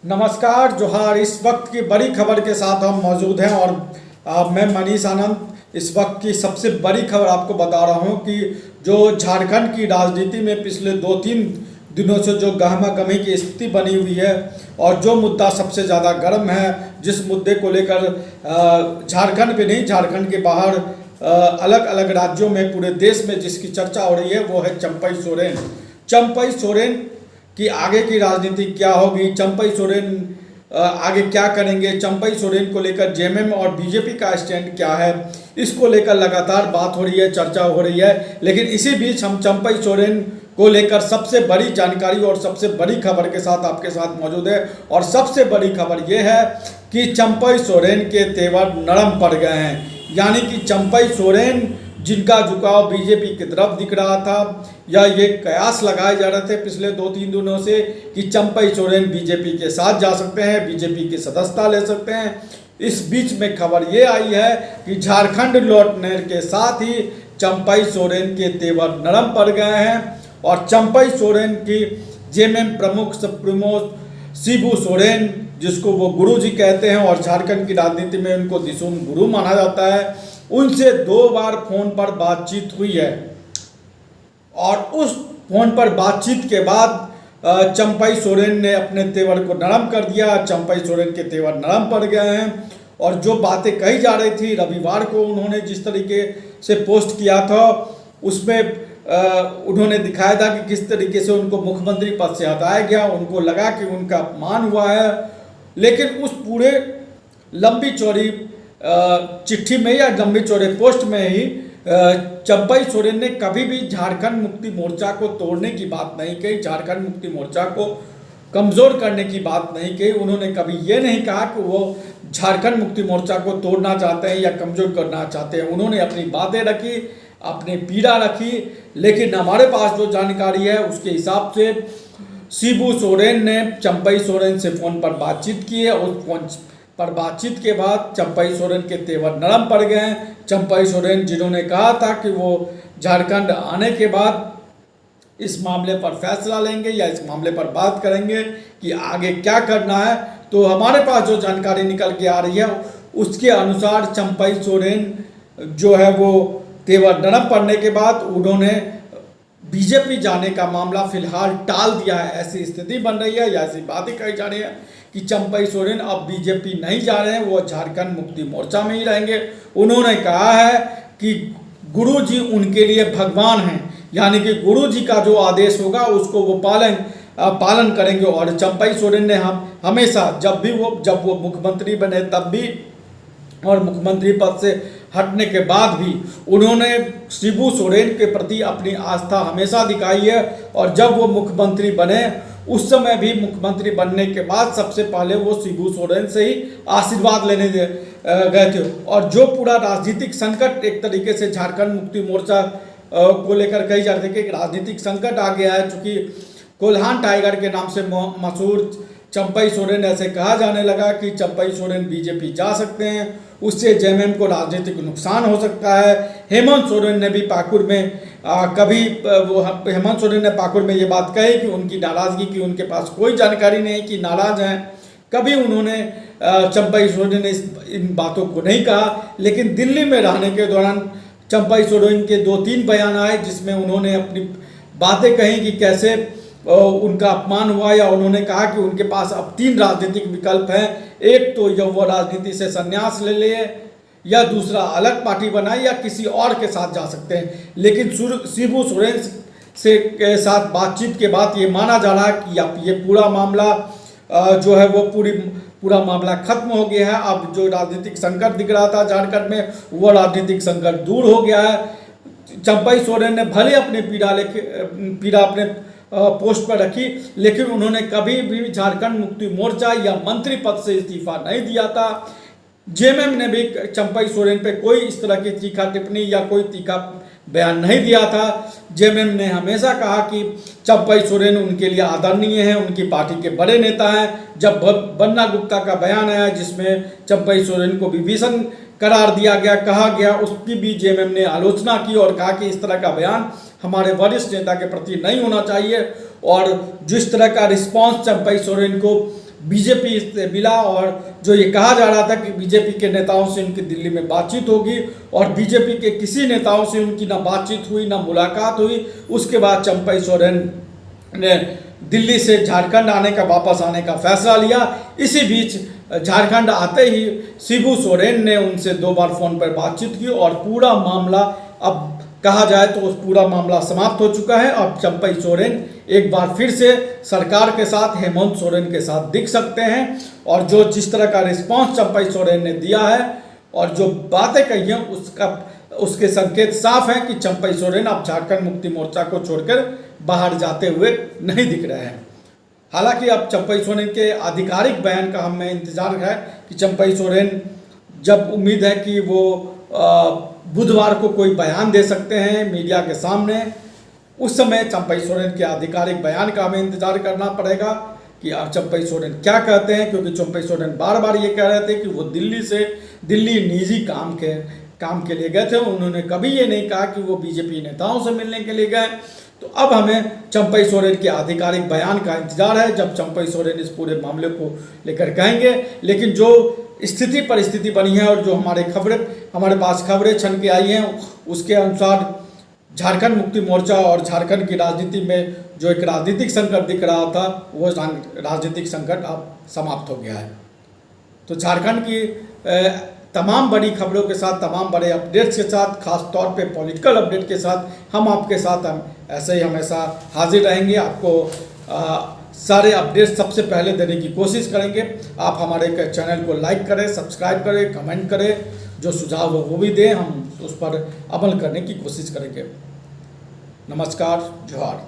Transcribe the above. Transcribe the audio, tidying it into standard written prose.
नमस्कार जोहार। इस वक्त की बड़ी खबर के साथ हम मौजूद हैं और मैं मनीष आनंद इस वक्त की सबसे बड़ी खबर आपको बता रहा हूं कि जो झारखंड की राजनीति में पिछले 2-3 दिनों से जो गहमा गहमी की स्थिति बनी हुई है और जो मुद्दा सबसे ज़्यादा गर्म है, जिस मुद्दे को लेकर झारखंड पे नहीं, झारखंड के बाहर अलग अलग राज्यों में पूरे देश में जिसकी चर्चा हो रही है वो है चंपई सोरेन। चंपई सोरेन कि आगे की राजनीति क्या होगी, चंपई सोरेन आगे क्या करेंगे, चंपई सोरेन को लेकर जेएमएम और बीजेपी का स्टैंड क्या है, इसको लेकर लगातार बात हो रही है, चर्चा हो रही है। लेकिन इसी बीच हम चंपई सोरेन को लेकर सबसे बड़ी जानकारी और सबसे बड़ी खबर के साथ आपके साथ मौजूद है। और सबसे बड़ी खबर यह है कि चंपई सोरेन के तेवर नरम पड़ गए हैं, यानी कि चंपई सोरेन जिनका झुकाव बीजेपी की तरफ दिख रहा था, या ये कयास लगाए जा रहे थे पिछले 2-3 दिनों से कि चंपई सोरेन बीजेपी के साथ जा सकते हैं, बीजेपी की सदस्यता ले सकते हैं। इस बीच में खबर ये आई है कि झारखंड लौटने के साथ ही चंपई सोरेन के तेवर नरम पड़ गए हैं और चंपई सोरेन की जेएमएम प्रमुख सुप्रीमो शिबू सोरेन, जिसको वो गुरु जी कहते हैं और झारखंड की राजनीति में उनको दिशुम गुरु माना जाता है, उनसे 2 बार फोन पर बातचीत हुई है। और उस फोन पर बातचीत के बाद चंपई सोरेन ने अपने तेवर को नरम कर दिया। चंपई सोरेन के तेवर नरम पड़ गए हैं और जो बातें कही जा रही थी, रविवार को उन्होंने जिस तरीके से पोस्ट किया था उसमें उन्होंने दिखाया था कि किस तरीके से उनको मुख्यमंत्री पद से हटाया गया, उनको लगा कि उनका अपमान हुआ है। लेकिन उस पूरे लंबी चौड़ी चिट्ठी में या लंबी चौड़े पोस्ट में ही चंपई सोरेन ने कभी भी झारखंड मुक्ति मोर्चा को तोड़ने की बात नहीं कही, झारखंड मुक्ति मोर्चा को कमज़ोर करने की बात नहीं कही। उन्होंने कभी ये नहीं कहा कि वो झारखंड मुक्ति मोर्चा को तोड़ना चाहते हैं या कमज़ोर करना चाहते हैं। उन्होंने अपनी बातें रखी, अपनी पीड़ा रखी। लेकिन हमारे पास जो जानकारी है उसके हिसाब से शिबू सोरेन ने चंपई सोरेन से फ़ोन पर बातचीत की है। उस फोन पर बातचीत के बाद चंपई सोरेन के तेवर नरम पड़ गए हैं। चंपई सोरेन जिन्होंने कहा था कि वो झारखंड आने के बाद इस मामले पर फैसला लेंगे या इस मामले पर बात करेंगे कि आगे क्या करना है, तो हमारे पास जो जानकारी निकल के आ रही है उसके अनुसार चंपई सोरेन जो है वो तेवर नरम पड़ने के बाद उन्होंने बीजेपी जाने का मामला फिलहाल टाल दिया है। ऐसी स्थिति बन रही है या ऐसी बातें कही जा रही है कि चंपई सोरेन अब बीजेपी नहीं जा रहे हैं, वो झारखंड मुक्ति मोर्चा में ही रहेंगे। उन्होंने कहा है कि गुरु जी उनके लिए भगवान हैं, यानी कि गुरु जी का जो आदेश होगा उसको वो पालन करेंगे। और चंपई सोरेन ने हमेशा जब वो मुख्यमंत्री बने तब भी और मुख्यमंत्री पद से हटने के बाद भी उन्होंने शिबू सोरेन के प्रति अपनी आस्था हमेशा दिखाई है। और जब वो मुख्यमंत्री बने उस समय भी मुख्यमंत्री बनने के बाद सबसे पहले वो शिबू सोरेन से ही आशीर्वाद लेने गए थे। और जो पूरा राजनीतिक संकट एक तरीके से झारखंड मुक्ति मोर्चा को लेकर कही जा रही थी कि राजनीतिक संकट आ गया है, चूँकि कोल्हान टाइगर के नाम से मशहूर चंपई सोरेन, ऐसे कहा जाने लगा कि चंपई सोरेन बीजेपी जा सकते हैं, उससे जेएमएम को राजनीतिक नुकसान हो सकता है। हेमंत सोरेन ने भी पाकुड़ में हेमंत सोरेन ने पाकुड़ में ये बात कही कि उनकी नाराज़गी की उनके पास कोई जानकारी नहीं कि नाराज़ हैं। कभी उन्होंने चंपई सोरेन ने इन बातों को नहीं कहा। लेकिन दिल्ली में रहने के दौरान चंपई सोरेन के 2-3 बयान आए जिसमें उन्होंने अपनी बातें कही कि कैसे उनका अपमान हुआ, या उन्होंने कहा कि उनके पास अब 3 राजनीतिक विकल्प हैं। एक तो जब वो राजनीति से संन्यास ले ले, या दूसरा अलग पार्टी बनाए, या किसी और के साथ जा सकते हैं। लेकिन शिबू सोरेन से के साथ बातचीत के बाद ये माना जा रहा है कि अब ये पूरा मामला जो है वो पूरा मामला खत्म हो गया है। अब जो राजनीतिक संकट दिख रहा था झारखंड में, वो राजनीतिक संकट दूर हो गया है। चंपई सोरेन ने भले अपनी पीड़ा अपने पोस्ट पर रखी, लेकिन उन्होंने कभी भी झारखंड मुक्ति मोर्चा या मंत्री पद से इस्तीफा नहीं दिया था। जेएमएम ने भी चंपई सोरेन पे कोई इस तरह की तीखा टिप्पणी या कोई तीखा बयान नहीं दिया था। जेएमएम ने हमेशा कहा कि चंपई सोरेन उनके लिए आदरणीय हैं, उनकी पार्टी के बड़े नेता हैं। जब बन्ना गुप्ता का बयान आया जिसमें चंपई सोरेन को विभीषण करार दिया गया, कहा गया, उसकी भी जेएमएम ने आलोचना की और कहा कि इस तरह का बयान हमारे वरिष्ठ नेता के प्रति नहीं होना चाहिए। और जिस तरह का रिस्पांस चंपई सोरेन को बीजेपी से मिला और जो ये कहा जा रहा था कि बीजेपी के नेताओं से उनकी दिल्ली में बातचीत होगी और बीजेपी के किसी नेताओं से उनकी ना बातचीत हुई ना मुलाकात हुई। उसके बाद चंपई सोरेन ने दिल्ली से झारखंड आने का, वापस आने का फैसला लिया। इसी बीच झारखंड आते ही शिबू सोरेन ने उनसे 2 बार फ़ोन पर बातचीत की और पूरा मामला, अब कहा जाए तो उस पूरा मामला समाप्त हो चुका है। अब चंपई सोरेन एक बार फिर से सरकार के साथ, हेमंत सोरेन के साथ दिख सकते हैं और जो जिस तरह का रिस्पांस चंपई सोरेन ने दिया है और जो बातें कही हैं उसके संकेत साफ हैं कि चंपई सोरेन अब झारखंड मुक्ति मोर्चा को छोड़कर बाहर जाते हुए नहीं दिख रहे हैं। हालांकि अब चंपई सोरेन के आधिकारिक बयान का हमें इंतजार है कि चंपई सोरेन, जब उम्मीद है कि वो बुधवार को कोई बयान दे सकते हैं मीडिया के सामने, उस समय चंपई सोरेन के आधिकारिक बयान का हमें इंतजार करना पड़ेगा कि अब चंपई सोरेन क्या कहते हैं। क्योंकि चंपई सोरेन बार बार ये कह रहे थे कि वो दिल्ली निजी काम के लिए गए थे। उन्होंने कभी ये नहीं कहा कि वो बीजेपी नेताओं से मिलने के लिए गए। तो अब हमें चंपई सोरेन के आधिकारिक बयान का इंतजार है, जब चंपई सोरेन इस पूरे मामले को लेकर कहेंगे। लेकिन जो स्थिति परिस्थिति बनी है और जो हमारे पास खबरें छन के आई हैं, उसके अनुसार झारखंड मुक्ति मोर्चा और झारखंड की राजनीति में जो एक राजनीतिक संकट दिख रहा था, वो राजनीतिक संकट अब समाप्त हो गया है। तो झारखंड की तमाम बड़ी खबरों के साथ, तमाम बड़े अपडेट्स के साथ, खास तौर पे पॉलिटिकल अपडेट के साथ हम आपके साथ ऐसे ही हमेशा हाजिर रहेंगे। आपको सारे अपडेट्स सबसे पहले देने की कोशिश करेंगे। आप हमारे चैनल को लाइक करें, सब्सक्राइब करें, कमेंट करें, जो सुझाव हो वो भी दें, हम उस पर अमल करने की कोशिश करेंगे। नमस्कार, जोहार।